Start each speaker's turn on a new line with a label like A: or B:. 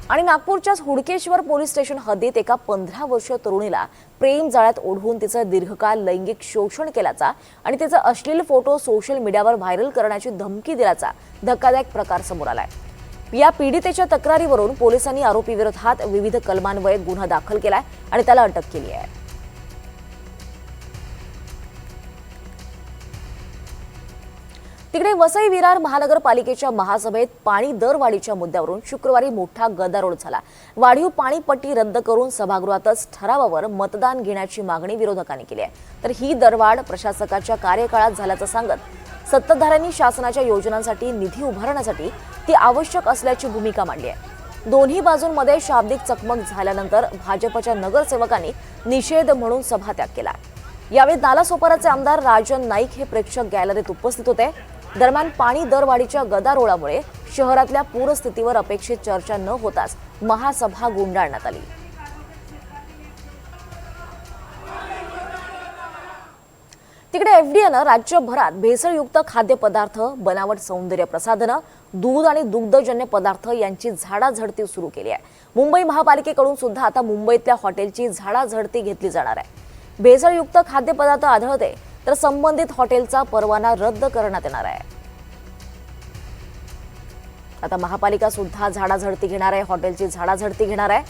A: आणि नागपूरच्याच Hudkeshwar police station हद्दीत एका 15 वर्षीय तरुणीला प्रेम जाळ्यात ओढवून तिचं दीर्घकाळ लैंगिक शोषण केल्याचा आणि तिचा अश्लील फोटो सोशल मीडियावर व्हायरल करण्याची धमकी दिल्याचा धक्कादायक प्रकार समोर आलाय। या पीडितेच्या तक्रारीवरून पोलिसांनी आरोपीविरोधात विविध कलमान्वये गुन्हा दाखल केलाय आणि त्याला अटक केली आहे। तिकडे वसई विरार महानगरपालिकेच्या महासभेत पाणी दरवाढीच्या मुद्द्यावरून शुक्रवारी मोठा गदारोळ झाला। वाढीव पाणीपट्टी रद्द करून सभागृहातच ठरावावर मतदान घेण्याची मागणी विरोधकांनी केली आहे। तर ही दरवाढ प्रशासकाच्या कार्यकाळात झाल्याचं सांगत सत्ताधाऱ्यांनी शासनाच्या योजनांसाठी निधी उभारण्यासाठी ती आवश्यक असल्याची भूमिका मांडली आहे। दोन्ही बाजूंमध्ये शाब्दिक चकमक झाल्यानंतर भाजपच्या नगरसेवकांनी निषेध म्हणून सभात्याग केला। यावेळी नालासोपाराचे आमदार राजन नाईक हे प्रेक्षक गॅलरीत उपस्थित होते। दरम्यान पाणी दरवाढीच्या गदारोळामुळे शहरातल्या पूरस्थितीवर अपेक्षित चर्चा न होताच महासभा गुंडाळण्यात आली। तिकडे एफडीएनं राज्यभरात भेसळयुक्त खाद्यपदार्थ, बनावट सौंदर्य प्रसाधनं, दूध आणि दुग्धजन्य पदार्थ यांची झाडाझडती सुरू केली आहे। मुंबई महापालिकेकडून सुद्धा आता मुंबईतल्या हॉटेलची झाडाझडती घेतली जाणार आहे। भेसळयुक्त खाद्यपदार्थ आढळते तर संबंधित हॉटेलचा परवाना रद्द करण्यात येणार आहे। आता महापालिका सुद्धा झाडाझडती घेणार आहे, हॉटेलची झाडाझडती घेणार आहे।